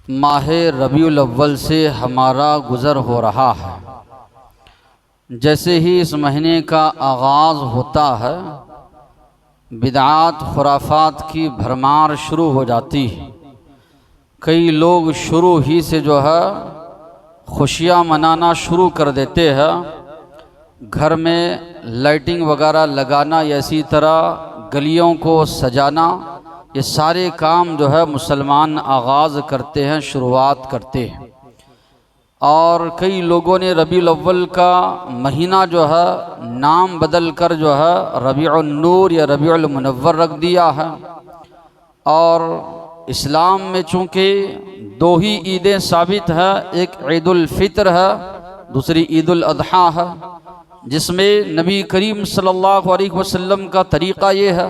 माह रबीउल अव्वल से हमारा गुज़र हो रहा है। जैसे ही इस महीने का आगाज़ होता है, बिदआत खुराफात की भरमार शुरू हो जाती है। कई लोग शुरू ही से जो है खुशियाँ मनाना शुरू कर देते हैं। घर में लाइटिंग वगैरह लगाना या इसी तरह गलियों को सजाना, ये सारे काम जो है मुसलमान आगाज़ करते हैं, शुरुआत करते हैं। और कई लोगों ने रबीउल अव्वल का महीना जो है नाम बदल कर जो है रबीउन नूर या रबीउल मुनव्वर रख दिया है। और इस्लाम में चूँकि दो ही ईदें साबित है, एक ईदुल फित्र है, दूसरी ईदुल अदहा है, जिसमें नबी करीम सल्लल्लाहु अलैहि वसल्लम का तरीक़ा ये है,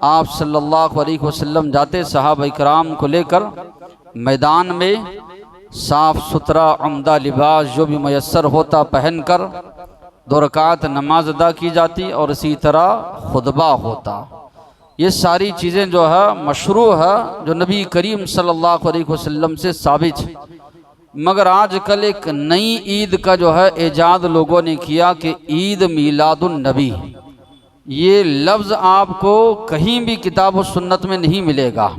आप सल्लल्लाहु अलैहि वसल्लम जाते सहाबा इकराम को लेकर मैदान में साफ़ सुथरा उम्दा लिबास जो भी मयस्सर होता पहनकर 2 रकात नमाज अदा की जाती और इसी तरह खुतबा होता। ये सारी चीज़ें जो है मशरू है, जो नबी करीम सल्लल्लाहु अलैहि वसल्लम से साबित है। मगर आजकल एक नई ईद का जो है ईजाद लोगों ने किया कि ईद मीलादुन नबी। ये लफ्ज़ आपको कहीं भी किताब व सुन्नत में नहीं मिलेगा।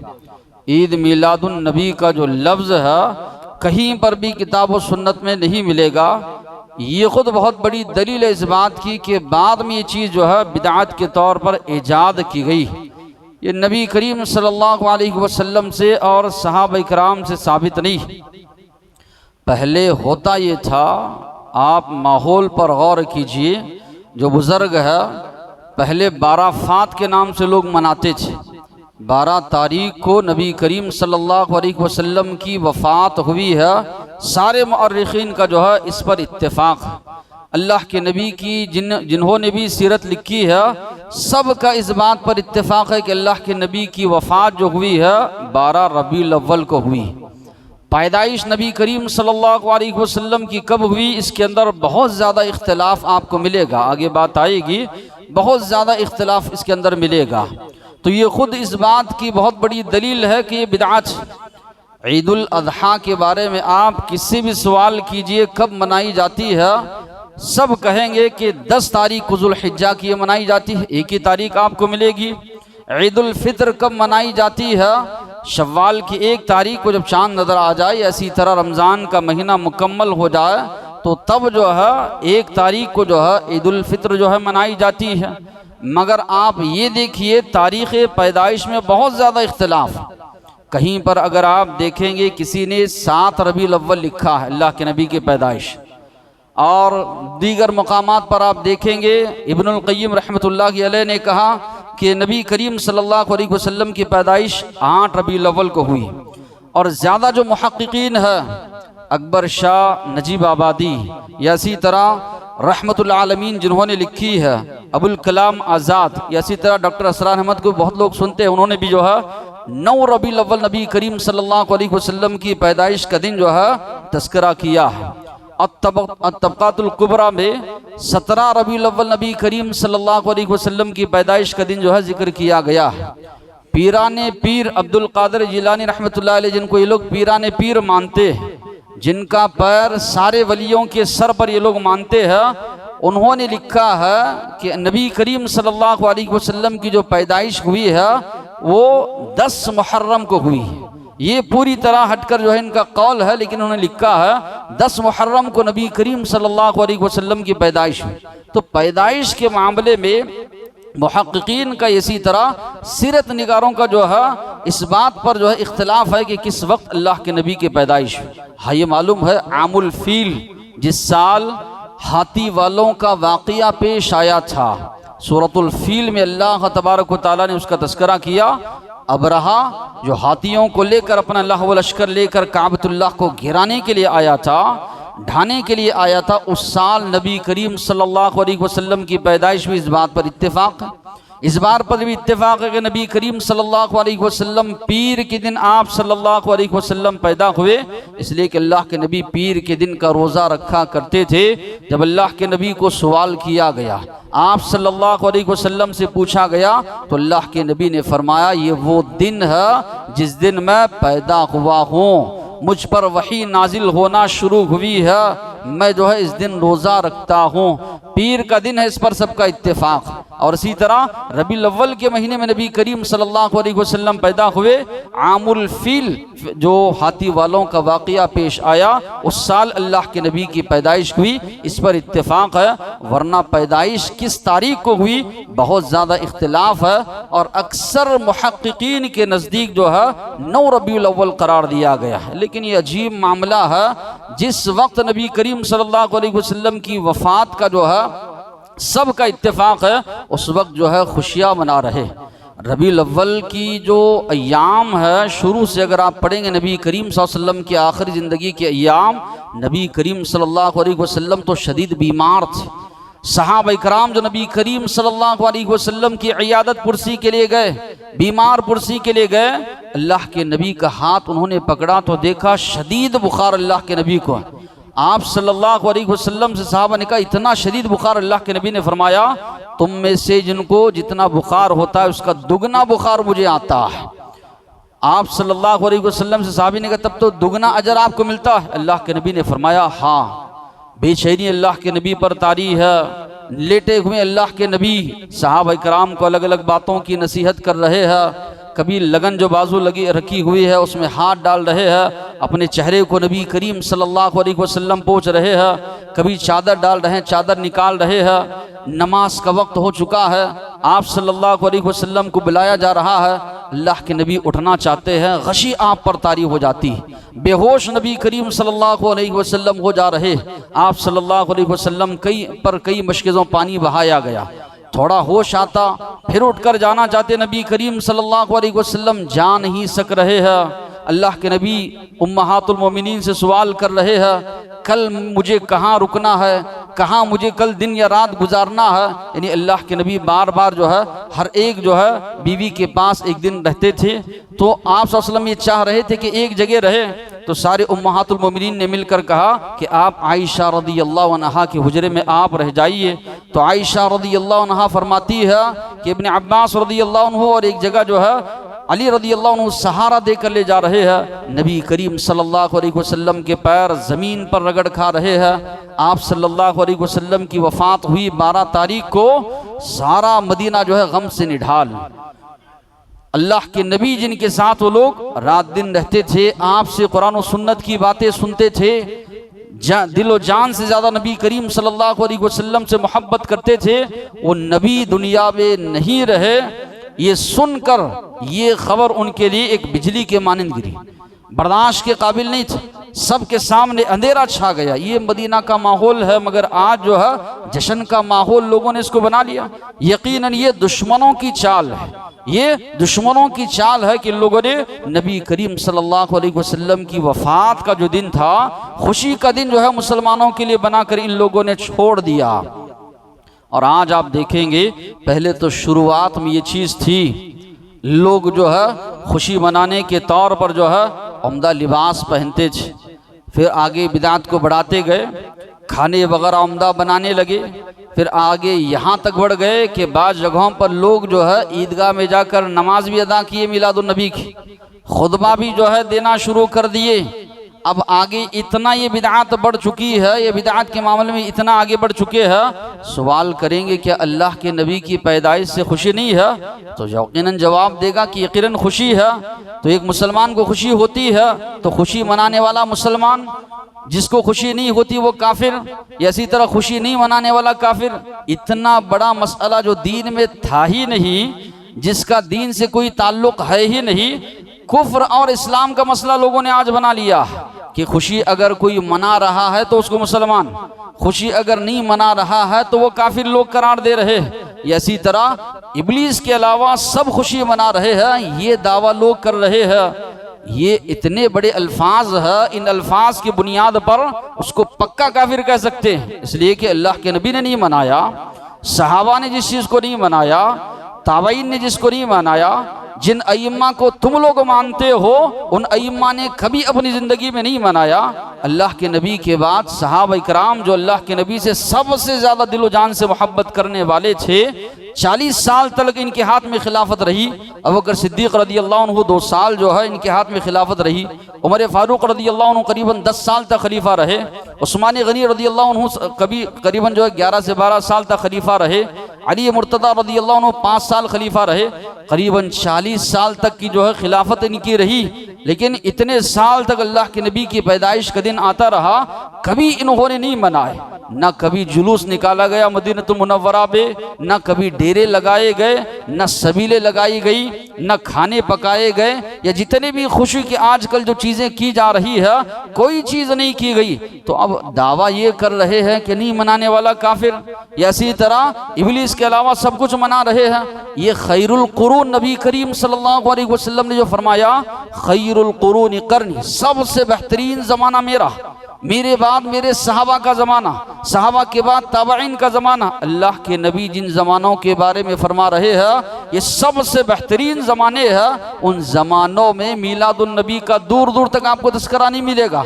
ईद मीलादुन नबी का जो लफ्ज़ है कहीं पर भी किताब व सुन्नत में नहीं मिलेगा। ये ख़ुद बहुत बड़ी दलील है इस बात की कि बाद में ये चीज़ जो है बिदअत के तौर पर ईजाद की गई। ये नबी करीम सल्लल्लाहु अलैहि वसल्लम से और सहाबा इकराम से साबित नहीं। पहले होता ये था, आप माहौल पर गौर कीजिए, जो बुज़ुर्ग है पहले 12 फात के नाम से लोग मनाते थे। 12 तारीख को नबी करीम सल्लल्लाहु अलैहि वसल्लम की वफ़ात हुई है। सारे मुअर्रिखीन का जो है इस पर इत्तेफाक है। अल्लाह के नबी की जिन्होंने भी सीरत लिखी है, सब का इस बात पर इत्तेफाक है कि अल्लाह के नबी की वफ़ात जो हुई है 12 रबीउल अव्वल को हुई। पैदाइश नबी करीम सल्लल्लाहु अलैहि वसल्लम की कब हुई, इसके अंदर बहुत ज़्यादा इख्तिलाफ आपको मिलेगा। आगे बात आएगी, बहुत ज़्यादा इख्तिलाफ इसके अंदर मिलेगा। तो ये ख़ुद इस बात की बहुत बड़ी दलील है कि ये बिदअत। ईदुल अदहा के बारे में आप किसी भी सवाल कीजिए कब मनाई जाती है, सब कहेंगे कि 10 तारीख ज़ुल्हिज्जा की मनाई जाती है, एक ही तारीख आपको मिलेगी। ईदुल फित्र कब मनाई जाती है, शव्वाल की 1 तारीख को जब चाँद नज़र आ जाए, इसी तरह रमज़ान का महीना मुकम्मल हो जाए तो तब जो है 1 तारीख को जो है ईदुल फित्र जो है मनाई जाती है। मगर आप ये देखिए तारीख़ पैदाइश में बहुत ज़्यादा इख्तिलाफ। कहीं पर अगर आप देखेंगे किसी ने 7 रबीउल अव्वल लिखा है अल्लाह के नबी की पैदाइश, और दीगर मकामात पर आप देखेंगे इब्नुल क़य्यिम रहमतुल्लाहि अलैह ने कहा कि नबी करीम सल्लल्लाहु अलैहि वसल्लम की पैदाइश 8 रबीउल अव्वल को हुई। और ज़्यादा जो मुहक्किकीन है, अकबर शाह नजीब आबादी या इसी तरह रहमतुल आलमीन जिन्होंने लिखी है, अबुल कलाम आज़ाद या इसी तरह डॉक्टर असरार अहमद को बहुत लोग सुनते हैं, उन्होंने भी जो है 9 रबीउल अव्वल नबी करीम सल्लल्लाहु अलैहि वसल्लम की पैदाइश का दिन जो है तज़किरा किया है। अत-तबक़ातुल कुबरा में 17 रबीउल अव्वल नबी करीम सल्लल्लाहु अलैहि वसल्लम की पैदाइश का दिन जो है जिक्र किया गया है। पीराने पीर अब्दुल कादिर जिलानी रहमतुल्लाह अलैह, जिनको ये लोग पीराने पीर मानते हैं, जिनका पैर सारे वलियों के सर पर ये लोग मानते हैं, उन्होंने लिखा है कि नबी करीम सल्लल्लाहु अलैहि वसल्लम की जो पैदाइश हुई है वो 10 मुहर्रम को हुई है। ये पूरी तरह हटकर जो है इनका कौल है, लेकिन उन्होंने लिखा है 10 मुहर्रम को नबी करीम सल्लल्लाहु अलैहि वसल्लम की पैदाइश हुई। तो पैदाइश के मामले में मुहक्किकीन का इसी तरह सीरत निगारों का जो है इस बात पर जो है इख्तिलाफ है कि किस वक्त अल्लाह के नबी की पैदाइश हुई। हाँ, ये मालूम है आमुल फील, जिस साल हाथी वालों का वाक़िया पेश आया था, सूरतुल फील में अल्लाह तबारक व तआला ने उसका तज़किरा किया। अबरहा जो हाथियों को लेकर अपना लहव लश्कर लेकर काबतुल्लाह को गिराने के लिए आया था, ढाने के लिए आया था, उस साल नबी करीम सल्लल्लाहु अलैहि वसल्लम की पैदाइश भी इस बात पर इत्तेफाक है। इस बार पर भी इत्तेफाक है कि नबी करीम सल्लल्लाहु अलैहि वसल्लम पीर के दिन आप सल्लल्लाहु अलैहि वसल्लम पैदा हुए, इसलिए कि अल्लाह के नबी पीर के दिन का रोज़ा रखा करते थे। जब अल्लाह के नबी को सवाल किया गया, आप सल्लल्लाहु अलैहि वसल्लम से पूछा गया, तो अल्लाह के नबी ने फरमाया ये वो दिन है जिस दिन मैं पैदा हुआ हूँ। मुझ पर वही नाजिल होना शुरू हुई है, मैं जो है इस दिन रोज़ा रखता हूँ। पीर का दिन है, इस पर सबका इत्तेफाक। और इसी तरह रबीउल अव्वल के महीने में नबी करीम सल्लल्लाहु अलैहि वसल्लम पैदा हुए। आमुल फील जो हाथी वालों का वाक़या पेश आया, उस साल अल्लाह के नबी की पैदाइश हुई, इस पर इत्तेफाक है। वरना पैदाइश किस तारीख को हुई बहुत ज़्यादा इख्तिलाफ है, और अक्सर मुहक्किकीन के नज़दीक जो है 9 रबीउल अव्वल करार दिया गया है। लेकिन ये अजीब मामला है, जिस वक्त नबी करीम सल्लल्लाहु अलैहि वसल्लम की वफ़ात का जो है सबका इत्तेफाक है, उस वक्त जो है खुशियाँ मना रहे। रबीउल अव्वल की जो अय्याम है, शुरू से अगर आप पढ़ेंगे नबी करीम सल्लल्लाहु अलैहि वसल्लम की आखिरी ज़िंदगी के अय्याम, नबी करीम सल्लल्लाहु अलैहि वसल्लम तो शदीद बीमार थे। सहाबा इकराम जो नबी करीम सल्लल्लाहु अलैहि वसल्लम की इयादत पुरसी के लिए गए, बीमार पुरसी के लिए गए, अल्लाह के नबी का हाथ उन्होंने पकड़ा तो देखा शदीद बुखार अल्लाह के नबी को। आप सल्लल्लाहु अलैहि वसल्लम से सहाबा ने कहा इतना शदीद बुखार? अल्लाह के नबी ने फरमाया तुम में से जिनको जितना बुखार होता है उसका दुगना बुखार मुझे आता है। आप सल्लल्लाहु अलैहि वसल्लम से सहाबी ने कहा तब तो दुगना अजर आपको मिलता है? अल्लाह के नबी ने फरमाया हाँ। बेचैनी अल्लाह के नबी पर तारी है, लेटे हुए अल्लाह के नबी सहाबा इकराम को अलग अलग बातों की नसीहत कर रहे हैं। कभी लगन जो बाजू लगी रखी हुई है उसमें हाथ डाल रहे हैं, अपने चेहरे को नबी करीम सल्लल्लाहु अलैहि वसल्लम पोंछ रहे हैं, कभी चादर डाल रहे हैं, चादर निकाल रहे हैं। नमाज का वक्त हो चुका है, आप सल्लल्लाहु अलैहि वसल्लम को बुलाया जा रहा है, अल्लाह के नबी उठना चाहते हैं, गशी आप पर तारी हो जाती, बेहोश नबी करीम सल्लल्लाहु अलैहि वसल्लम हो जा रहे। आप सल्लल्लाहु अलैहि वसल्लम कई मशक़ों पानी बहाया गया, थोड़ा होश आता, फिर उठकर जाना चाहते, नबी करीम सल्लल्लाहु अलैहि वसल्लम जा नहीं सक रहे हैं। अल्लाह के नबी उम्महातुल मोमिनीन से सवाल कर रहे हैं कल मुझे कहाँ रुकना है, कहाँ मुझे कल दिन या रात गुजारना है। यानी अल्लाह के नबी बार बार जो है हर एक जो है बीवी के पास एक दिन रहते थे। तो आप सल्लल्लाहु अलैहि वसल्लम ये चाह रहे थे कि एक जगह रहे, तो सारे उम्महातुल मोमिनीन ने मिलकर कहा कि आप आयशा रज़ियल्लाहु अन्हा के हुजरे में आप रह जाइए। तो आयशा रज़ियल्लाहु अन्हा फरमाती है कि इब्न अब्बास रज़ियल्लाहु अन्हु और एक जगह जो है अली रज़ियल्लाहु अन्हु सहारा देकर ले जा रहे हैं। नबी करीम सल्लल्लाहु अलैहि वसल्लम के पैर ज़मीन पर रगड़ खा रहे हैं। आप सल्लल्लाहु अलैहि वसल्लम की वफ़ात हुई 12 तारीख को, सारा मदीना जो है गम से निढाल। अल्लाह के नबी जिनके साथ वो लोग रात दिन रहते थे, आपसे कुरान और सुन्नत की बातें सुनते थे, दिलो जान से ज़्यादा नबी करीम सल्लल्लाहु अलैहि वसल्लम से मोहब्बत करते थे, वो नबी दुनिया में नहीं रहे, ये सुनकर ये खबर उनके लिए एक बिजली के मानंद गिरी, बर्दाश्त के काबिल नहीं थे। सबके सामने अंधेरा छा गया। ये मदीना का माहौल है, मगर आज जो है जश्न का माहौल लोगों ने इसको बना लिया। यकीनन ये दुश्मनों की चाल है, ये दुश्मनों की चाल है कि लोगों ने नबी करीम सल्लल्लाहु अलैहि वसल्लम की वफ़ात का जो दिन था, खुशी का दिन जो है मुसलमानों के लिए बनाकर इन लोगों ने छोड़ दिया। और आज आप देखेंगे पहले तो शुरुआत में ये चीज़ थी, लोग जो है खुशी मनाने के तौर पर जो है उम्दा लिबास पहनते थे, फिर आगे बिदात को बढ़ाते गए, खाने वगैरह उम्दा बनाने लगे, फिर आगे यहाँ तक बढ़ गए कि बाज़ जगहों पर लोग जो है ईदगाह में जाकर नमाज भी अदा किए, मिलादुन नबी की खुतबा भी जो है देना शुरू कर दिए। अब आगे इतना ये बिदआत बढ़ चुकी है, ये बिदआत के मामले में इतना आगे बढ़ चुके हैं, सवाल करेंगे क्या अल्लाह के नबी की पैदाइश से खुशी नहीं है? तो यकीनन जवाब देगा कि यकीनन खुशी है। तो एक मुसलमान को खुशी होती है तो खुशी मनाने वाला मुसलमान, जिसको खुशी नहीं होती वो काफिर, इसी तरह खुशी नहीं मनाने वाला काफिर। इतना बड़ा मसला जो दीन में था ही नहीं, जिसका दीन से कोई ताल्लुक है ही नहीं, कुफ्र और इस्लाम का मसला लोगों ने आज बना लिया कि खुशी अगर कोई मना रहा है तो उसको मुसलमान, खुशी अगर नहीं मना रहा है तो वो काफिर लोग करार दे रहे हैं। इसी तरह इब्लीस के अलावा सब खुशी मना रहे हैं, ये दावा लोग कर रहे हैं। ये इतने बड़े अल्फाज है, इन अल्फाज की बुनियाद पर उसको पक्का काफिर कह सकते हैं, इसलिए कि अल्लाह के नबी ने नहीं मनाया, सहाबा ने जिस चीज़ को नहीं मनाया, ताबईन ने जिसको नहीं मनाया, जिन अइम्मा को तुम लोग मानते हो उन अइम्मा ने कभी अपनी ज़िंदगी में नहीं मनाया। अल्लाह के नबी के बाद सहाबा इकराम जो अल्लाह के नबी से सबसे ज़्यादा दिलो जान से मोहब्बत करने वाले थे, 40 साल तक इनके हाथ में खिलाफत रही। अबू बकर सिद्दीक रदी अल्लाह अन्हु 2 साल जो है इनके हाथ में खिलाफत रही। उमर फारूक रदी अल्लाह अन्हु करीबन 10 साल तक खलीफा रहे। उस्मान गनी रदी अल्लाह अन्हु करीबन जो है 11 से 12 साल तक खलीफा रहे। अली मुर्तदा रदी अल्लाह अन्हु 5 साल खलीफा रहे। करीबन 40 साल तक की जो है खिलाफत इनकी रही। लेकिन इतने साल तक अल्लाह के नबी की पैदाइश का दिन आता रहा, कभी इन्होंने नहीं मनाए। न कभी जुलूस निकाला गया मदीनतुल मुनव्वरा पे, न कभी डेरे लगाए गए, न सबीले लगाई गई, न खाने पकाए गए, या जितने भी खुशी की आजकल जो चीज़ें की जा रही है कोई चीज़ नहीं की गई। तो अब दावा ये कर रहे हैं कि नहीं मनाने वाला काफिर, या इसी तरह इब्लीस के अलावा सब कुछ मना रहे हैं। ये खैरुल कुरून नबी करीम सल्लल्लाहु अलैहि वसल्लम ने जो फरमाया, खैरुल कुरून करनी, सबसे बेहतरीन ज़माना मेरा, मेरे बाद मेरे सहाबा का ज़माना, सहाबा के बाद ताबईन का ज़माना। अल्लाह के नबी जिन ज़मानों के बारे में फरमा रहे हैं ये सबसे बेहतरीन ज़माने हैं। उन ज़मानों में मीलादुन नबी का दूर दूर तक आपको तस्करा नहीं मिलेगा।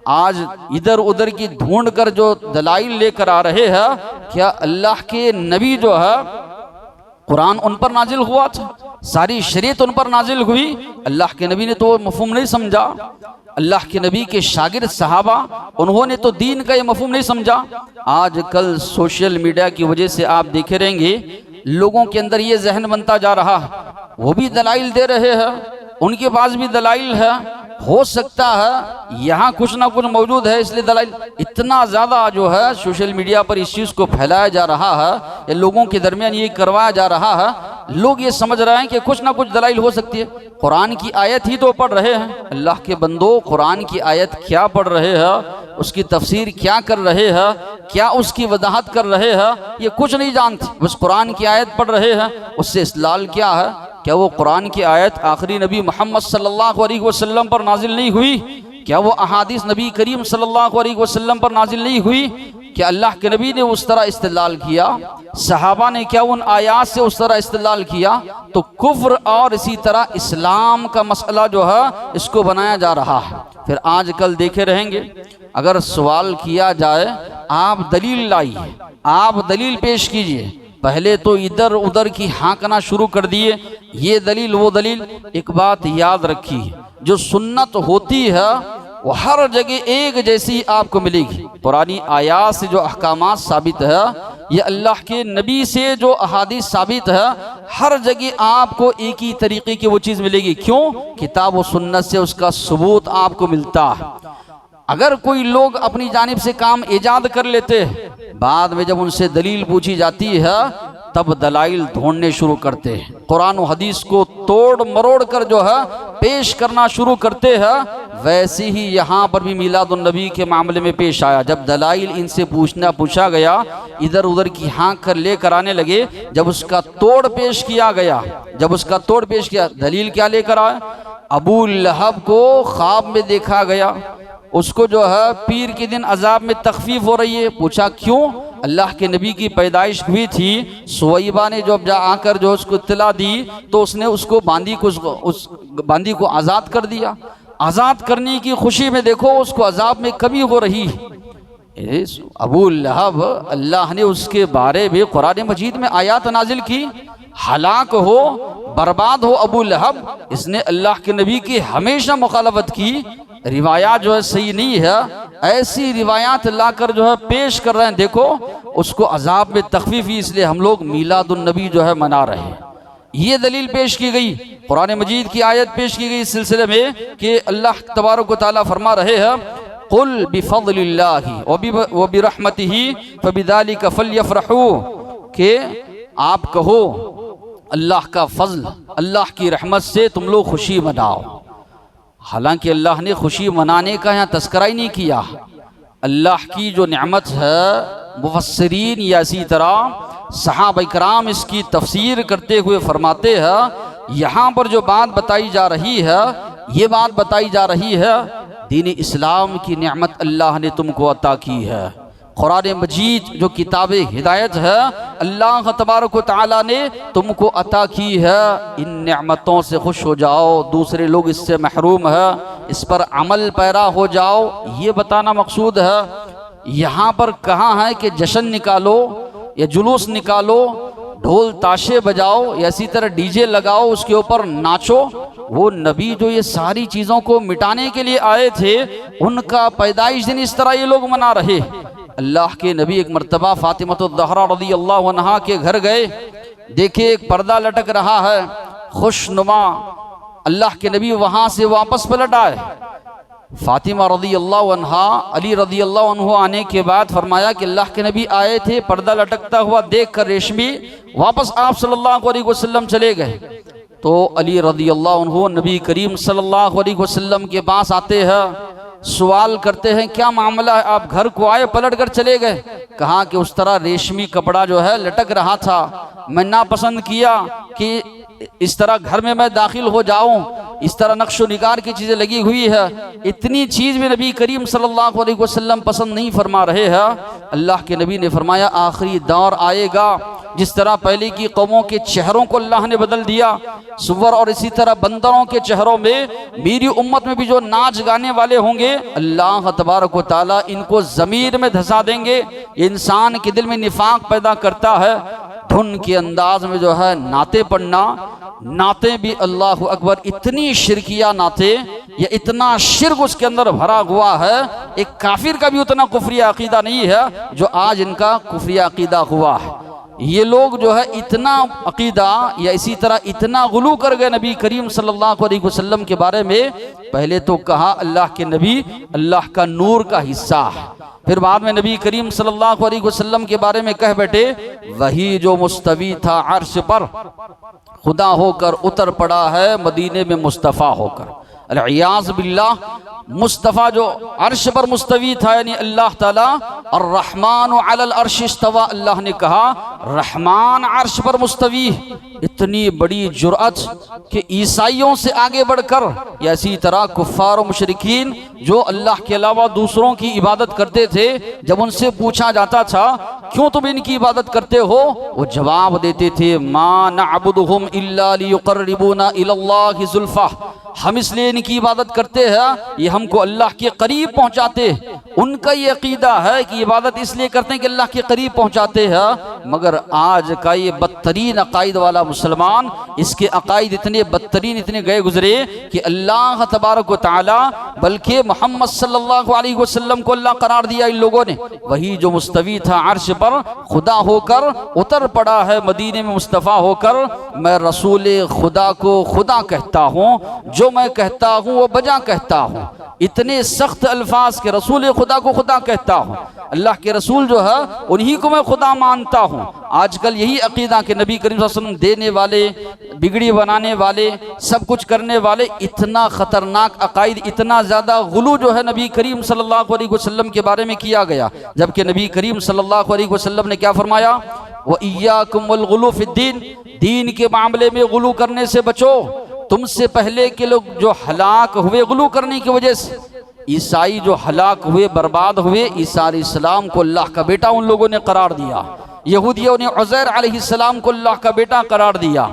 आज इधर उधर की ढूंढ कर जो दलाइल लेकर आ रहे हैं, क्या अल्लाह के नबी जो है कुरान उन पर नाजिल हुआ था, सारी शरीयत उन पर नाजिल हुई, अल्लाह के नबी ने तो मफहूम नहीं समझा। अल्लाह के नबी के शागिर्द सहाबा, उन्होंने तो दीन का ये मफहूम नहीं समझा। आजकल सोशल मीडिया की वजह से आप देखे रहेंगे लोगों के अंदर ये जहन बनता जा रहा, वो भी दलाइल दे रहे हैं, उनके पास भी दलाइल है, हो सकता है यहाँ कुछ ना कुछ मौजूद है इसलिए दलाइल। इतना ज़्यादा जो है सोशल मीडिया पर इस चीज़ को फैलाया जा रहा है, या लोगों के दरमियान ये करवाया जा रहा है, लोग ये समझ रहे हैं कि कुछ ना कुछ दलाइल हो सकती है। कुरान की आयत ही तो पढ़ रहे हैं। अल्लाह के बंदो, कुरान की आयत क्या पढ़ रहे हैं, उसकी तफसीर क्या कर रहे हैं, क्या उसकी वजाहत कर रहे हैं, ये कुछ नहीं जानते। बस कुरान की आयत पढ़ रहे हैं, उससे इस्लाल क्या है? क्या वो कुरान की आयत आखिरी नबी मोहम्मद सल्लल्लाहु अलैहि वसल्लम पर नाजिल नहीं हुई? क्या वो अहादीस नबी करीम सल्लल्लाहु अलैहि वसल्लम पर नाजिल नहीं हुई? क्या अल्लाह के नबी ने उस तरह इस्तेलाल किया? सहाबा ने क्या उन आयात से उस तरह इस्तेलाल किया? तो कुफ्र और इसी तरह इस्लाम का मसला जो है इसको बनाया जा रहा है। फिर आजकल देखे रहेंगे, अगर सवाल किया जाए आप दलील लाइए, आप दलील पेश कीजिए, पहले तो इधर उधर की हाँकना शुरू कर दिए, ये दलील वो दलील। एक बात याद रखिए, जो सुन्नत होती है वो हर जगह एक जैसी आपको मिलेगी। पुरानी आयात से जो अहकामात साबित है, ये अल्लाह के नबी से जो अहादीस साबित है, हर जगह आपको एक ही तरीके की वो चीज़ मिलेगी। क्यों? किताब और सुन्नत से उसका सबूत आपको मिलता है। अगर कोई लोग अपनी जानिब से काम ईजाद कर लेते हैं, बाद में जब उनसे दलील पूछी जाती है तब दलाइल ढूंढने शुरू करते हैं, कुरान और हदीस को तोड़ मरोड़ कर जो है पेश करना शुरू करते हैं। वैसे ही यहाँ पर भी मीलादुन नबी के मामले में पेश आया। जब दलाइल इनसे पूछा गया, इधर उधर की हाँक कर लेकर आने लगे, जब उसका तोड़ पेश किया गया, जब उसका तोड़ पेश किया, दलील क्या लेकर आए? अबू लहब को ख्वाब में देखा गया, उसको जो है पीर के दिन अजाब में तखफीफ हो रही है। पूछा क्यों? अल्लाह के नबी की पैदाइश हुई थी, सुवैबा ने जब जा आकर जो उसको इत्तला दी तो उसने उसको उस बांदी को आज़ाद कर दिया। आज़ाद करने की खुशी में देखो उसको अजाब में कमी हो रही। अबू लहब, अल्लाह ने उसके बारे में कुरान मजीद में आयात नाजिल की, हलाक हो, बर्बाद हो अबू लहब, इसने अल्लाह के नबी की हमेशा मुखालफत की। रिवायात जो है सही नहीं है, ऐसी रिवायात लाकर जो है पेश कर रहे हैं। देखो उसको अजाब में तखफीफ ही, इसलिए हम लोग मीलादुन नबी जो है मना रहे हैं। ये दलील पेश की गई, कुरान मजीद की आयत पेश की गई इस सिलसिले में कि अल्लाह तबारक व तआला फरमा रहे हैं, कुल बिफज़लिल्लाहि व बिरहमतिही फबिज़ालिका फलयफ़रहू, के आप कहो अल्लाह का फजल, अल्लाह की रहमत से तुम लोग खुशी मनाओ। हालांकि अल्लाह ने खुशी मनाने का यहाँ तस्करा ही नहीं किया। अल्लाह की जो नेमत है, मुफस्सिरीन या इसी तरह सहाबा इकराम इसकी तफसीर करते हुए फरमाते हैं, यहाँ पर जो बात बताई जा रही है, ये बात बताई जा रही है दीन इस्लाम की नेमत अल्लाह ने तुमको अता की है। कुरान मजीद जो किताब हिदायत है, अल्लाह तबारक व तआला ने तुमको अता की है। इन नेमतों से खुश हो जाओ, दूसरे लोग इससे महरूम है, इस पर अमल पैरा हो जाओ, ये बताना मकसूद है। यहाँ पर कहाँ है कि जश्न निकालो या जुलूस निकालो, ढोल ताशे बजाओ या इसी तरह डीजे लगाओ, उसके ऊपर नाचो। वो नबी जो ये सारी चीज़ों को मिटाने के लिए आए थे, उनका पैदाइश दिन इस तरह ये लोग मना रहे। अल्लाह के नबी एक मर्तबा फातिमा रज़ियल्लाहु अन्हा के घर गए, देखे एक पर्दा लटक रहा है खुशनुमा। अल्लाह के नबी वहाँ से वापस पलट आए। फातिमा रज़ियल्लाहु अन्हा, अली रज़ियल्लाहु अन्हु आने के बाद फरमाया कि अल्लाह के नबी आए थे, पर्दा लटकता हुआ देखकर रेशमी, वापस आप सल्लल्लाहु अलैहि वसल्लम चले गए। तो अली रज़ियल्लाहु अन्हु नबी करीम सल्लल्लाहु अलैहि वसल्लम के पास आते हैं, सवाल करते हैं क्या मामला है, आप घर को आए पलट कर चले गए। कहा कि उस तरह रेशमी कपड़ा जो है लटक रहा था, मैं नापसंद किया कि इस तरह घर में मैं दाखिल हो जाऊं, इस तरह नक्शो निगार की चीज़ें लगी हुई है, इतनी चीज़ में नबी करीम सल्लल्लाहु अलैहि वसल्लम पसंद नहीं फरमा रहे हैं। अल्लाह के नबी ने फरमाया आखिरी दौर आएगा, जिस तरह पहले की कौमों के चेहरों को अल्लाह ने बदल दिया, सुवर और इसी तरह बंदरों के चेहरों में मेरी उम्मत में भी जो नाच गाने वाले होंगे, अल्लाह तबारक व तआला इनको ज़मीर में धंसा देंगे। इंसान के दिल में निफाक पैदा करता है, धुन के अंदाज में जो है नाते पढ़ना, नाते भी अल्लाह अकबर, इतनी शिरकिया नाते, या इतना शिर्क उसके अंदर भरा हुआ है, एक काफिर का भी उतना कुफरिया अकीदा नहीं है जो आज इनका कुफरिया अकीदा हुआ है। ये लोग जो है इतना अकीदा या इसी तरह इतना गुलू कर गए नबी करीम सल्लल्लाहु अलैहि वसल्लम के बारे में। पहले तो कहा अल्लाह के नबी अल्लाह का नूर का हिस्सा है, फिर बाद में नबी करीम सल्लल्लाहु अलैहि वसल्लम के बारे में कह बैठे वही जो मुस्तवी था अर्श पर, खुदा होकर उतर पड़ा है मदीने में मुस्तफ़ा होकर। अलियाज़ बिल्लाह, मुस्तफ़ा जो अर्श पर मुस्तवी था, यानी अल्लाह ताला और रहमान अलल अर्श इस्तवा, अल्लाह ने कहा रहमान अर्श पर मुस्तवी। इतनी बड़ी जुर्अत कि ईसाइयों से आगे बढ़कर या इसी तरह कुफ्फार और मुशरिकीन जो अल्लाह के अलावा दूसरों की इबादत करते थे, जब उनसे पूछा जाता था क्यों तुम इनकी इबादत करते हो, वो जवाब देते थे मा नअबुदुहुम इल्ला लियुक़र्रिबूना इलल्लाहि ज़ुल्फ़ा, हम इसलिए इनकी इबादत करते हैं ये हमको अल्लाह के करीब पहुंचाते। उनका ये अकीदा है कि इबादत इसलिए करते हैं कि अल्लाह के करीब पहुंचाते हैं। मगर आज का ये बदतरीन अकायद वाला मुसलमान, इसके अकायद इतने बदतरीन, इतने गए गुजरे कि अल्लाह तबारक व तआला, बल्कि मोहम्मद सल्लल्लाहु अलैहि वसल्लम को अल्लाह करार दिया इन लोगों ने। वही जो मुस्तवी था अर्श पर, खुदा होकर उतर पड़ा है मदीने में मुस्तफ़ा होकर। मैं रसूल खुदा को खुदा कहता हूँ, जो मैं कहता हूँ वो बजा कहता हूँ। इतने सख्त अल्फाज के रसूल खुदा को खुदा कहता हूँ, अल्लाह के रसूल जो है उन्हीं को मैं खुदा मानता हूँ। आजकल यही अकीदा के नबी करीम सल्लल्लाहु अलैहि वसल्लम देने वाले, बिगड़ी बनाने वाले, सब कुछ करने वाले, इतना ख़तरनाक अकायद, इतना ज़्यादा गुलू जो है नबी करीम सल्लल्लाहु अलैहि वसल्लम के बारे में किया गया। जबकि नबी करीम सल्लल्लाहु अलैहि वसल्लम ने क्या फरमाया, व इय्याकुम वल गुलू फिद्दीन, दीन के मामले में गुलू करने से बचो। तुमसे पहले के लोग जो हलाक हुए गुलू करने की वजह से, ईसाई जो हलाक हुए, बर्बाद हुए, ईसा अलैहिस्सलाम को अल्लाह का बेटा उन लोगों ने करार दिया, यहूदियों ने उज़ैर अलैहिस्सलाम को अल्लाह का बेटा करार दिया,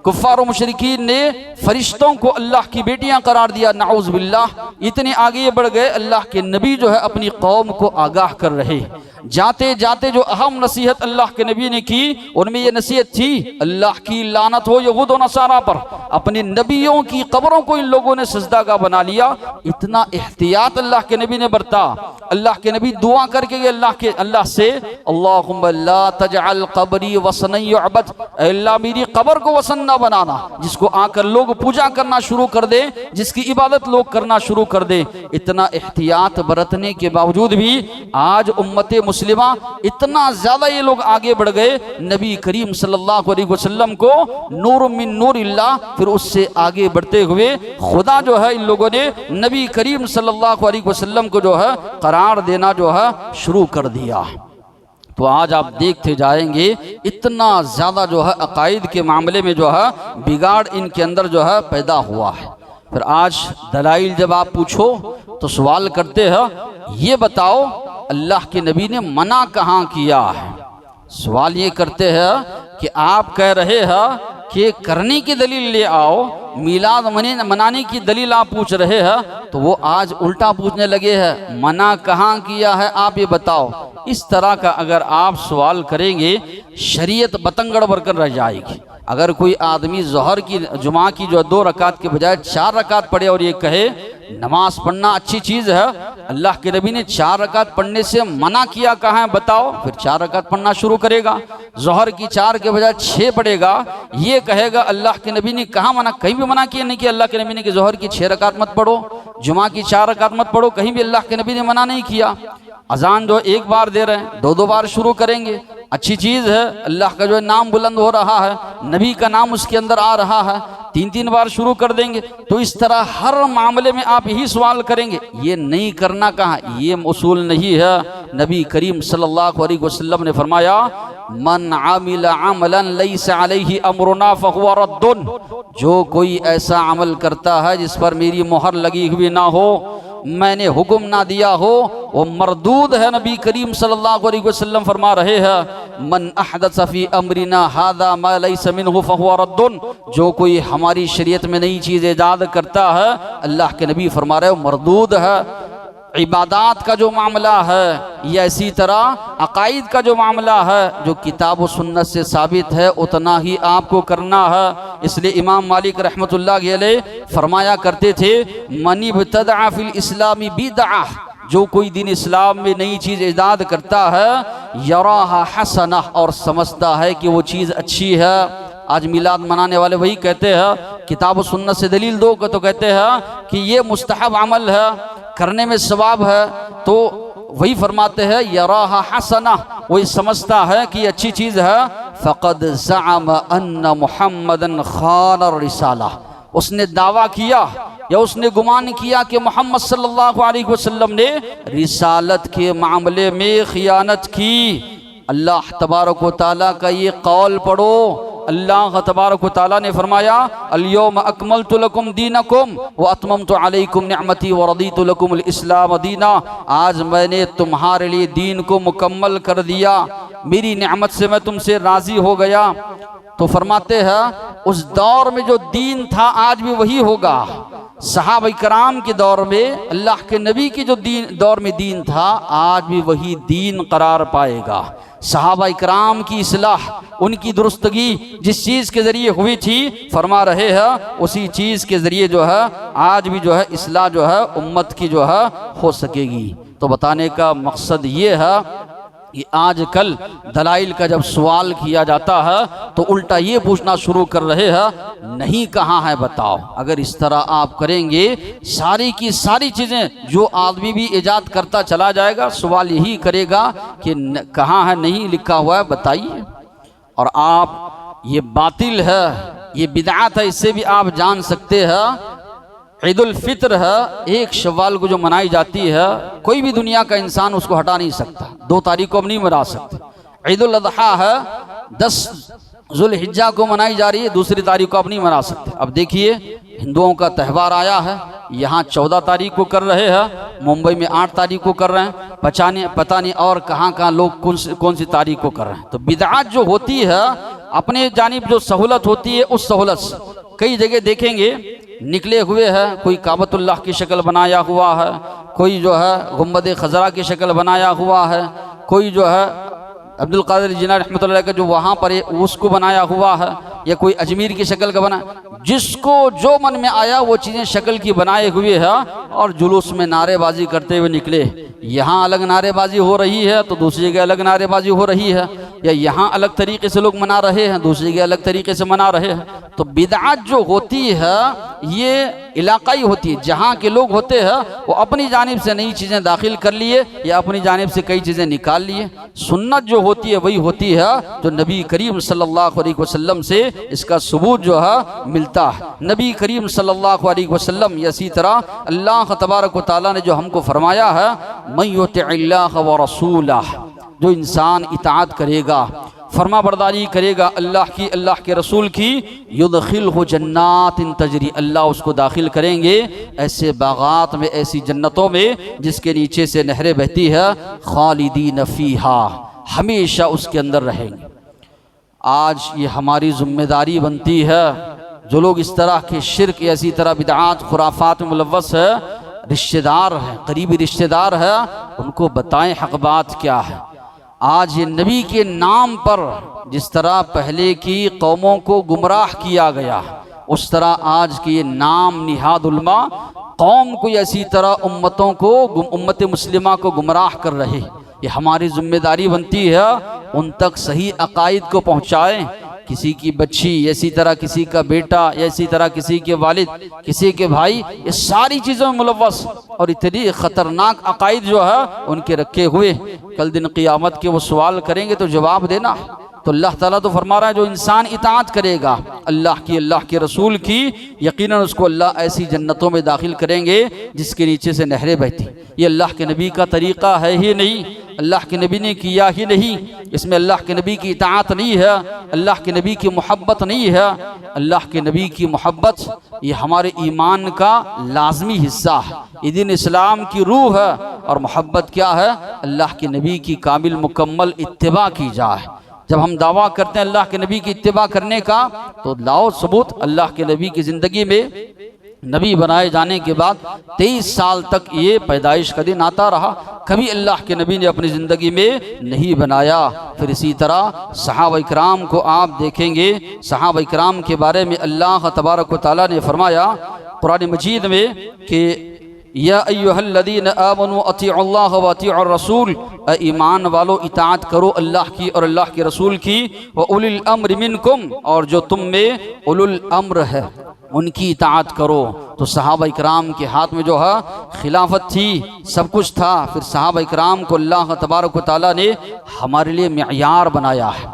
कुफ्फार और मुशरिकीन ने फरिश्तों को अल्लाह की बेटियां करार दिया, नाउज़ बिल्लाह। इतने आगे बढ़ गए, अल्लाह के नबी जो है अपनी कौम को आगाह कर रहे। जाते जाते जो अहम नसीहत अल्लाह के नबी ने की, उनमें यह नसीहत थी अल्लाह की लानत हो यहूद और नसारा पर। अपने नबियों की कब्रों को इन लोगों ने सजदागाह बना लिया। इतना एहतियात अल्लाह के नबी ने बरता। अल्लाह के नबी दुआ करके गए अल्लाह से, अल्लाहुम्मा ला तजअल क़ब्री वसनन युअबद, अल्लाह मेरी कब्र को वसन न बनाना जिसको आकर लोग पूजा करना शुरू कर दे, जिसकी इबादत लोग करना शुरू कर दे। इतना एहतियात बरतने के बावजूद भी आज उम्मत मुस्लिमा इतना ज्यादा ये लोग आगे बढ़ गए, नबी करीम सल्लल्लाहु अलैहि वसल्लम को नूर मिन नूरिल्लाह, फिर उससे आगे बढ़ते हुए खुदा जो है इन लोगों ने नबी करीम सल्लल्लाहु अलैहि वसल्लम को जो है करार देना जो है शुरू कर दिया। तो आज आप देखते जाएंगे इतना ज़्यादा जो है अकायद के मामले में जो है बिगाड़ इनके अंदर जो है पैदा हुआ है। फिर आज दलाइल जब आप पूछो तो सवाल करते हैं, ये बताओ अल्लाह के नबी ने मना कहाँ किया है। सवाल ये करते हैं कि आप कह रहे हैं कि करने की दलील ले आओ, मिलाद मनाने की दलील आप पूछ रहे हैं, तो वो आज उल्टा पूछने लगे हैं, मना कहाँ किया है आप ये बताओ। इस तरह का अगर आप सवाल करेंगे, शरीयत बतंगड़ बनकर रह जाएगी। अगर कोई आदमी ज़ोहर की जुमा की जो 2 रकात के बजाय 4 रकात पढ़े और ये कहे नमाज पढ़ना अच्छी चीज़ है, अल्लाह के नबी ने 4 रकात पढ़ने से मना किया कहाँ है बताओ, फिर 4 रकात पढ़ना शुरू करेगा। ज़ोहर की 4 के बजाय 6 पढ़ेगा, ये कहेगा अल्लाह के नबी ने कहाँ मना, कहीं भी मना किया नहीं कि अल्लाह के नबी ने कि ज़ोहर की 6 रकात मत पढ़ो, जुमा की 4 रकात मत पढ़ो, कहीं भी अल्लाह के नबी ने मना नहीं किया। अजान जो 1 बार दे रहे हैं 2-2 बार शुरू करेंगे, अच्छी चीज़ है, अल्लाह का जो नाम बुलंद हो रहा है, नबी का नाम उसके अंदर आ रहा है, 3-3 बार शुरू कर देंगे। तो इस तरह हर मामले में आप यही सवाल करेंगे, ये नहीं करना कहाँ, ये उसूल नहीं है। नबी करीम सल्लल्लाहु अलैहि वसल्लम ने फरमाया, मन आमिला अमलन लैसा अलैहि अमरुना फहुवा रद्दुन, जो कोई ऐसा अमल करता है जिस पर मेरी मोहर लगी हुई ना हो, मैंने हुक्म ना दिया हो, वो मरदूद है। नबी करीम सल्लल्लाहु अलैहि वसल्लम फरमा रहे हैं, मन अहदस फी अमरिना हादा मा लैसा मिन्हु फहुवा रद्दुन, जो कोई हमारी शरीयत में नई चीज़ ईजाद करता है, अल्लाह के नबी फरमा रहे हो मरदूद है। इबादात का जो मामला है या इसी तरह अकाईद का जो मामला है, जो किताब व सुन्नत से साबित है उतना ही आपको करना है। इसलिए इमाम मालिक रहमतुल्लाह अलैह फरमाया करते थे, मनी इब्तदअ फिल इस्लामी बिदअह, जो कोई दिन इस्लाम में नई चीज़ ईजाद करता है, यराहा हसना, और समझता है कि वो चीज़ अच्छी है। आज मिलाद मनाने वाले वही कहते हैं, किताब व सुन्नत से दलील दो तो कहते हैं कि ये मुस्तहब अमल है, करने में सवाब है, तो वही फरमाते हैं यराहा हसना, वही समझता है कि अच्छी चीज़ है। फ़क़द ज़अम अन्न मुहम्मदन खान रिसाला, उसने दावा किया या उसने गुमान किया कि मोहम्मद सल्लल्लाहु अलैहि वसल्लम ने रिसालत के मामले में खियानत की। अल्लाह तबारक व तआला का ये कौल पढ़ो, अल्लाह तबारक व तआला ने फरमाया, अल-यौम अकमलतु लकुम दीनकुम व अतममतु अलैकुम निअमती व रदीतु लकुमुल इस्लाम दीना, आज मैंने तुम्हारे लिए दीन को मुकम्मल कर दिया, मेरी नेमत से मैं तुमसे राज़ी हो गया। तो फरमाते हैं उस दौर में जो दीन था आज भी वही होगा। सहाबा इकराम के दौर में, अल्लाह के नबी के जो दौर में दीन था, आज भी वही दीन करार पाएगा। सहाबा इकराम की इस्लाह, उनकी दुरुस्तगी जिस चीज़ के ज़रिए हुई थी, फरमा रहे हैं उसी चीज़ के ज़रिए जो है आज भी जो है इस्लाह जो है उम्मत की जो है हो सकेगी। तो बताने का मकसद ये है कि आजकल दलाइल का जब सवाल किया जाता है तो उल्टा ये पूछना शुरू कर रहे हैं, नहीं कहाँ है बताओ। अगर इस तरह आप करेंगे, सारी की सारी चीज़ें जो आदमी भी ईजाद करता चला जाएगा, सवाल यही करेगा कि कहाँ है, नहीं लिखा हुआ है बताइए। और आप ये बातिल है, ये बिदअत है, इससे भी आप जान सकते हैं। ईदुल फित्र है, 1 शव्वाल को जो मनाई जाती है, कोई भी दुनिया का इंसान उसको हटा नहीं सकता, 2 तारीख को हम नहीं मना सकते। ईदुल अज़हा है, 10 ज़ुल्हिज्जा को मनाई जा रही है, दूसरी तारीख को आप नहीं मना सकते। अब देखिए हिंदुओं का त्यौहार आया है, यहाँ 14 तारीख को कर रहे हैं, मुंबई में 8 तारीख को कर रहे हैं, पता नहीं और कहाँ कहाँ लोग कौन सी तारीख को कर रहे हैं। तो बिदअत जो होती है, अपने जानिब जो सहूलत होती है, उस सहूलत से कई जगह देखेंगे निकले हुए हैं, कोई काबतुल्लाह की शक्ल बनाया हुआ है, कोई जो है गुंबद खजरा की शक्ल बनाया हुआ है, कोई जो है अब्दुल कादिर जिलानी रहमतुल्लाह का जो वहाँ पर है उसको बनाया हुआ है, या कोई अजमीर की शक्ल का बना, जिसको जो मन में आया वो चीज़ें शक्ल की बनाए हुए है और जुलूस में नारेबाजी करते हुए निकले। यहाँ अलग नारेबाजी हो रही है तो दूसरी जगह अलग नारेबाजी हो रही है, या यहाँ अलग तरीके से लोग मना रहे हैं, दूसरी जगह अलग तरीके से मना रहे हैं। तो बिदअत जो होती है ये इलाकाई होती है, जहाँ के लोग होते हैं वो अपनी जानिब से नई चीज़ें दाखिल कर लिए या अपनी जानिब से कई चीज़ें निकाल लिए। सुन्नत जो होती है वही होती है जो नबी करीम सल्लल्लाहु अलैहि वसल्लम से इसका सबूत जो है मिलता है। नबी करीम सल्लल्लाहु अलैहि वसल्लम, इसी तरह अल्लाह तबारक व तआला ने जो हमको फरमाया है, मन युतिइल्लाह व रसूलह, जो इंसान इताअत करेगा, फरमा बरदारी करेगा अल्लाह की, अल्लाह के रसूल की, युदखिलहु जन्नातिन तजरी, अल्लाह उसको दाखिल करेंगे ऐसे बागात में, ऐसी जन्नतों में जिसके नीचे से नहरें बहती है, खालिदीन फीहा, हमेशा उसके अंदर रहेंगे। आज ये हमारी जिम्मेदारी बनती है, जो लोग इस तरह के शिर्क या इसी तरह बिदआत खुराफात में मुलव्वस है, रिश्तेदार है, करीबी रिश्तेदार है, उनको बताएं हक बात क्या है। आज ये नबी के नाम पर जिस तरह पहले की कौमों को गुमराह किया गया, उस तरह आज के ये नाम निहाद उलमा कौम को ऐसी तरह उम्मतों को उम्मत मुस्लिमा को गुमराह कर रहे। ये हमारी जिम्मेदारी बनती है उन तक सही अकायद को पहुँचाएँ। किसी की बच्ची, इसी तरह किसी का बेटा, या इसी तरह किसी के वालिद, किसी के भाई, ये सारी चीज़ों में मुलव्वस और इतनी ख़तरनाक अकायद जो है उनके रखे हुए, कल दिन क़ियामत के वो सवाल करेंगे तो जवाब देना। तो अल्लाह ताला तो फरमा रहा है जो इंसान इताअत करेगा अल्लाह की, अल्लाह के रसूल की, यकीनन उसको अल्लाह ऐसी जन्नतों में दाखिल करेंगे जिसके नीचे से नहरें बहती। ये अल्लाह के नबी का तरीक़ा है ही नहीं, अल्लाह के नबी ने किया ही नहीं, इसमें अल्लाह के नबी की इताअत नहीं है, अल्लाह के नबी की मोहब्बत नहीं है। अल्लाह के नबी की मोहब्बत ये हमारे ईमान का लाजमी हिस्सा है, ये दीन इस्लाम की रूह है। और मोहब्बत क्या है? अल्लाह के नबी की कामिल मुकम्मल इत्तिबा की जाए। जब हम दावा करते हैं अल्लाह के नबी की इत्तिबा करने का, तो लाओ सबूत। अल्लाह के नबी की ज़िंदगी में नबी बनाए जाने के बाद 23 साल तक ये पैदाइश का दिन आता रहा, कभी अल्लाह के नबी ने अपनी ज़िंदगी में नहीं बनाया। फिर इसी तरह सहाबा इकराम को आप देखेंगे, सहाबा इकराम के बारे में अल्लाह तबारक व तआला ने फरमाया कुरान मजीद में कि या अय्युहल्लज़ीना आमनू अतीउल्लाह व अतीउर रसूल, ईमान वालो इताअत करो अल्लाह की और अल्लाह के रसूल की, व उलिल अम्र मिनकुम, और जो तुम में उलुल अम्र है उनकी इताअत करो। तो सहाबा इकराम के हाथ में जो है खिलाफत थी, सब कुछ था। फिर सहाबा इकराम को अल्लाह तबारक व तआला ने हमारे लिए मियार बनाया है।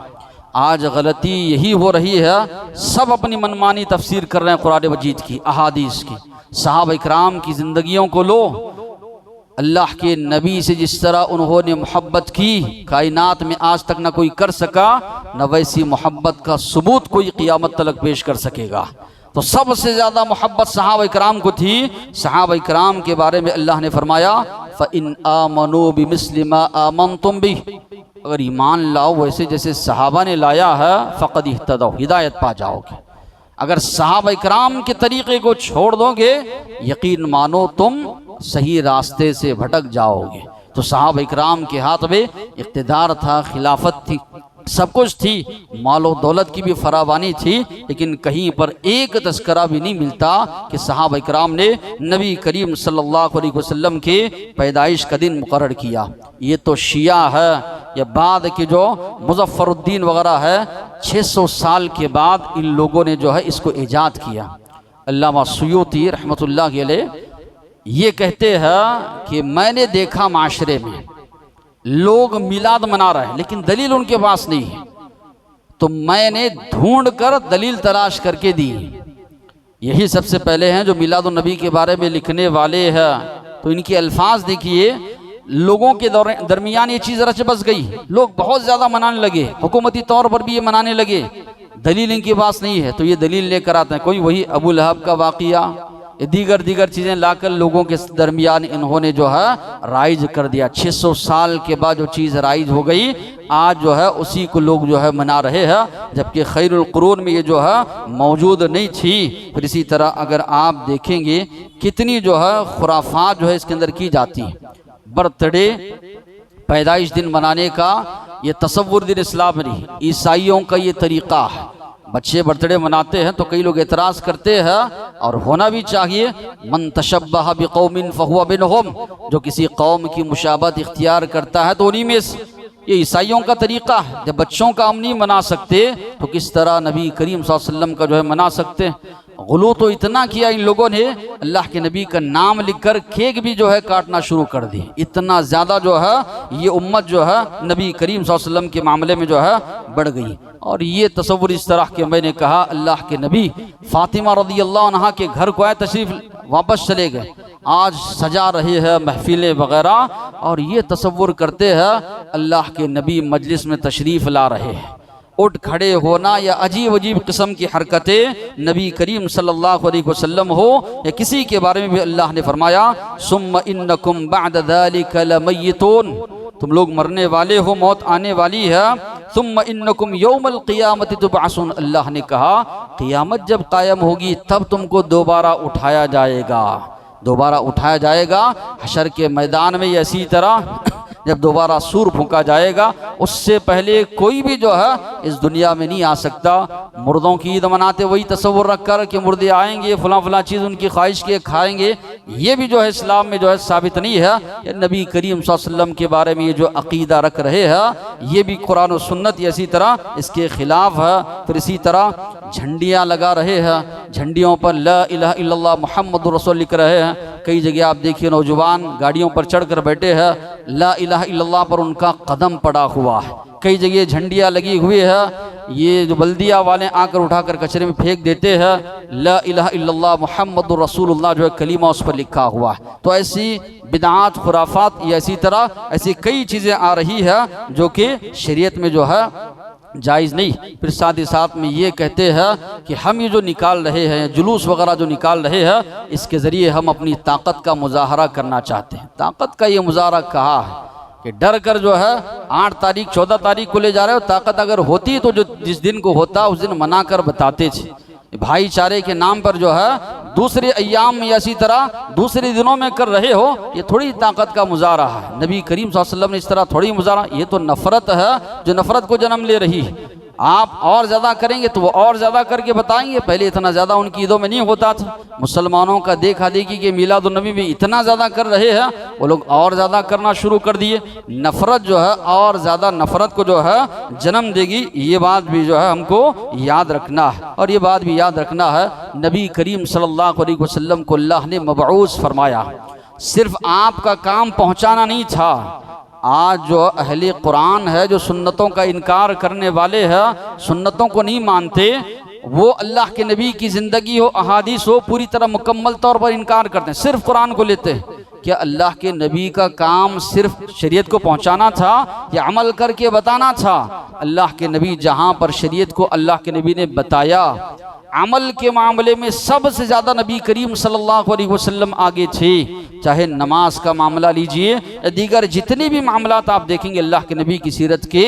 आज गलती यही हो रही है, सब अपनी मनमानी तफसीर कर रहे हैं कुरान मजीद की, अहादीस की। सहाबा इकराम की ज़िंदगियों को लो, अल्लाह के नबी से जिस तरह उन्होंने मोहब्बत की कायनात में आज तक ना कोई कर सका, न वैसी मोहब्बत का सबूत कोई क़ियामत तक पेश कर सकेगा। तो सबसे ज़्यादा मोहब्बत सहाबा इकराम को थी। सहाबा इकराम के बारे में अल्लाह ने फरमाया फ़इन आमनू बिमिस्लि मा आमनतुम बिह, अगर ईमान लाओ वैसे जैसे सहाबा ने लाया है, फ़क़द इह्तदौ, हिदायत पा जाओगे। अगर सहाबा इकराम के तरीक़े को छोड़ दोगे, यकीन मानो तुम सही रास्ते से भटक जाओगे। तो सहाबा इकराम के हाथ में इक़्तिदार था, खिलाफत थी, सब कुछ थी, मालो दौलत की भी फरावानी थी, लेकिन कहीं पर एक तस्करा भी नहीं मिलता कि सहाबा इकराम ने नबी करीम सल्लल्लाहु अलैहि वसल्लम के पैदाइश का दिन मुकर्रर किया। ये तो शिया है, या बाद के जो मुज़फ़्फ़रुद्दीन वगैरह है, 600 साल के बाद इन लोगों ने जो है इसको ईजाद किया। अल्लामा सुयूती रहमतुल्लाह अलैह ये कहते हैं कि मैंने देखा माशरे में लोग मिलाद मना रहे हैं, लेकिन दलील उनके पास नहीं है, तो मैंने ढूंढ कर दलील तलाश करके दी। यही सबसे पहले हैं जो मिलाद नबी के बारे में लिखने वाले हैं। तो इनके अल्फाज देखिए, लोगों के दरमियान ये चीज़ रच बस गई, लोग बहुत ज़्यादा मनाने लगे, हुकूमती तौर पर भी ये मनाने लगे, दलील इनके पास नहीं है, तो ये दलील लेकर आते हैं। कोई वही अबू लहब का वाक़िया, दीगर चीज़ें लाकर लोगों के दरमियान इन्होंने जो है राइज कर दिया। 600 साल के बाद जो चीज़ राइज हो गई, आज जो है उसी को लोग जो है मना रहे हैं, जबकि खैरुल कुरून में ये जो है मौजूद नहीं थी। फिर इसी तरह अगर आप देखेंगे कितनी जो है खुराफात जो है इसके अंदर की जाती है। बर्थडे, पैदाइश दिन मनाने का ये तसव्वुर दिन इस्लाम नहीं, ईसाइयों का ये तरीक़ा है। बच्चे बर्थडे मनाते हैं तो कई लोग एतराज़ करते हैं, और होना भी चाहिए। मन तशब्बह बिक़ौमिन फ़हुवा मिनहुम, जो किसी कौम की मुशाबहत इख्तियार करता है तो उन्हीं में से। ये ईसाइयों का तरीक़ा है, जब बच्चों का हम नहीं मना सकते तो किस तरह नबी करीम सल्लल्लाहु अलैहि वसल्लम का जो है मना सकते हैं। गुलू तो इतना किया इन लोगों ने, अल्लाह के नबी का नाम लिखकर केक भी जो है काटना शुरू कर दी। इतना ज़्यादा जो है ये उम्मत जो है नबी करीम सल्लल्लाहु अलैहि वसल्लम के मामले में जो है बढ़ गई। और ये तसव्वुर इस तरह के, मैंने कहा अल्लाह के नबी फ़ातिमा रज़ियल्लाहु अन्हा के घर को आए, तशरीफ़ वापस चले गए, आज सजा रहे हैं महफिलें वग़ैरह, और ये तसव्वुर करते हैं अल्लाह के नबी मजलिस में तशरीफ़ ला रहे हैं। उठ खड़े होना या अजीब अजीब किस्म की हरकतें नबी करीम सल्लल्लाहु अलैहि वसल्लम हो, या किसी के बारे में भी अल्लाह ने फरमाया सुम्मा इन्नकुम बअद ज़ालिका लमय्यितून, तुम लोग मरने वाले हो, मौत आने वाली है। सुम्मा इन्नकुम यौमल क़ियामति तुबअसून, अल्लाह ने कहा क़ियामत जब कायम होगी तब तुमको दोबारा उठाया जाएगा, दोबारा उठाया जाएगा हशर के मैदान में। इसी तरह जब दोबारा सूर फूंका जाएगा उससे पहले कोई भी जो है इस दुनिया में नहीं आ सकता। मुर्दों की ईद मनाते वही तसव्वुर रख कर कि मुर्दे आएंगे, फलां फलां चीज़ उनकी ख्वाहिश के खाएंगे, ये भी जो है इस्लाम में जो है साबित नहीं है। ये नबी करीम सल्लल्लाहु अलैहि वसल्लम के बारे में ये जो अकीदा रख रहे हैं ये भी कुरान और सुन्नत इसी तरह इसके खिलाफ है। फिर इसी तरह झंडियाँ लगा रहे हैं, झंडियों पर ला इलाहा इल्लल्लाह मुहम्मदुर रसूल लिख रहे हैं। कई जगह आप देखिए नौजवान गाड़ियों पर चढ़कर बैठे हैं, ला इलाहा इल्लल्लाह पर उनका कदम पड़ा हुआ है। कई जगह झंडियाँ लगी हुई है, ये जो बल्दिया वाले आकर उठाकर कचरे में फेंक देते हैं, ला इलाहा इल्लल्लाह मुहम्मदुर रसूलुल्लाह जो है कलीमा उस पर लिखा हुआ है। तो ऐसी बिदआत खुराफात या इसी तरह ऐसी कई चीज़ें आ रही है जो कि शरीयत में जो है जायज़ नहीं। फिर साथ ही साथ में ये कहते हैं कि हम ये जो निकाल रहे हैं जुलूस वगैरह जो निकाल रहे हैं इसके ज़रिए हम अपनी ताकत का मुजाहरा करना चाहते हैं। ताकत का ये मुजाहरा कहा है कि डर कर जो है 8 तारीख 14 तारीख को ले जा रहे हो। ताकत अगर होती तो जो जिस दिन को होता उस दिन मना कर बताते थे। भाईचारे के नाम पर जो है दूसरे अय्याम में इसी तरह दूसरे दिनों में कर रहे हो, ये थोड़ी ताकत का मुजाहरा है। नबी करीम सल्लल्लाहु अलैहि वसल्लम ने इस तरह थोड़ी मुजाहरा, ये तो नफ़रत है जो नफ़रत को जन्म ले रही है। आप और ज़्यादा करेंगे तो वो और ज़्यादा करके बताएंगे, पहले इतना ज़्यादा उनकी ईदों में नहीं होता था। मुसलमानों का देखा देखी कि मिलादुन्नबी में इतना ज़्यादा कर रहे हैं, वो लोग और ज़्यादा करना शुरू कर दिए। नफ़रत जो है और ज़्यादा नफ़रत को जो है जन्म देगी, ये बात भी जो है हमको याद रखना है। और ये बात भी याद रखना है नबी करीम सल्लल्लाहु अलैहि वसल्लम को अल्लाह ने मबऊस फरमाया, सिर्फ आपका काम पहुँचाना नहीं था। आज जो अहले कुरान है जो सुन्नतों का इनकार करने वाले हैं, सुन्नतों को नहीं मानते, वो अल्लाह के नबी की ज़िंदगी हो अहादीस हो पूरी तरह मुकम्मल तौर पर इनकार करते हैं, सिर्फ कुरान को लेते हैं। क्या अल्लाह के नबी का काम सिर्फ शरीयत को पहुंचाना था या अमल करके बताना था? अल्लाह के नबी जहां पर शरीयत को अल्लाह के नबी ने बताया, अमल के मामले में सबसे ज़्यादा नबी करीम सल्लल्लाहु अलैहि वसल्लम आगे थे। चाहे नमाज का मामला लीजिए या दीगर जितने भी मामलात आप देखेंगे अल्लाह के नबी की सीरत के,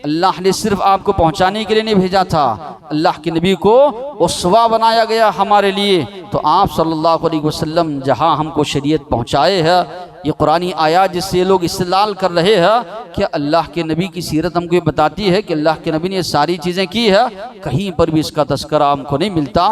अल्लाह ने सिर्फ आपको पहुंचाने के लिए नहीं भेजा था, अल्लाह के नबी को उसवा बनाया गया हमारे लिए। तो आप सल्लल्लाहु अलैहि वसल्लम जहां हमको शरीयत पहुंचाए है, ये कुरानी आयात जिससे लोग इस्तेलाल कर रहे हैं कि अल्लाह के नबी की सीरत हमको ये बताती है कि अल्लाह के नबी ने ये सारी चीज़ें की है, कहीं पर भी इसका तस्करा हमको नहीं मिलता।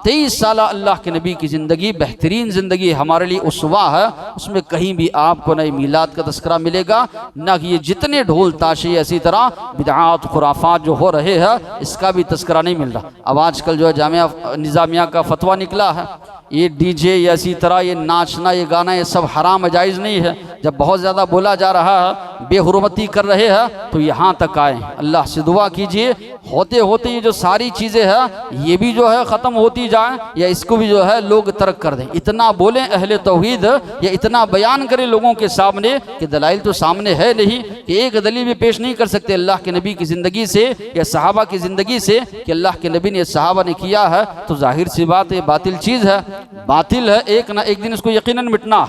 23 साल अल्लाह के नबी की ज़िंदगी बेहतरीन ज़िंदगी हमारे लिए उसवा है, उसमें कहीं भी आपको न मीलाद का तस्करा मिलेगा, न कि ये जितने ढोल ताशे इसी तरह बिदआत खुराफात जो हो रहे हैं इसका भी तस्करा नहीं मिल रहा। अब आजकल जो है जामिया निज़ामिया का फतवा निकला है, ये डीजे या इसी तरह ये नाचना ये गाना ये सब हराम जायज़ नहीं है। जब बहुत ज़्यादा बोला जा रहा है, बेहुरमती कर रहे हैं, तो यहाँ तक आए। अल्लाह से दुआ कीजिए होते होते ये जो सारी चीज़ें हैं ये भी जो है ख़त्म होती जाए या इसको भी जो है लोग तर्क कर दें। इतना बोलें अहले तौहीद या इतना बयान करें लोगों के सामने कि दलाइल तो सामने है नहीं, कि एक दलील भी पेश नहीं कर सकते अल्लाह के नबी की ज़िंदगी से या सहाबा की ज़िंदगी से कि अल्लाह के नबी ने सहाबा ने किया है, तो जाहिर सी बात ये बातिल चीज़ है। बातिल है, एक ना एक दिन उसको यकीनन मिटना,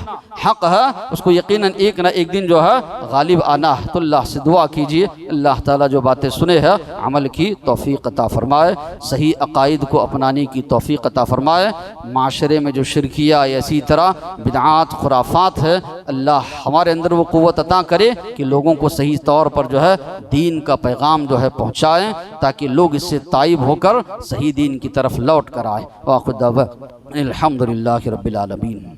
हक है उसको यकीनन एक ना एक दिन जो है गालिब आना है। तो अल्लाह से दुआ कीजिए अल्लाह ताला जो बातें सुने हैं अमल की तौफीक अता फरमाए, सही अकायद को अपनाने की तौफीक अता फरमाए। माशरे में जो शिरकिया या इसी तरह बिदआत खुराफात है, अल्लाह हमारे अंदर वो क़ुव्वत अता करे कि लोगों को सही तौर पर जो है दीन का पैगाम जो है पहुँचाएँ, ताकि लोग इससे ताइब होकर सही दीन की तरफ लौट कर आए। वाक़िद दावा अल्हम्दुलिल्लाहि रब्बिल आलमीन।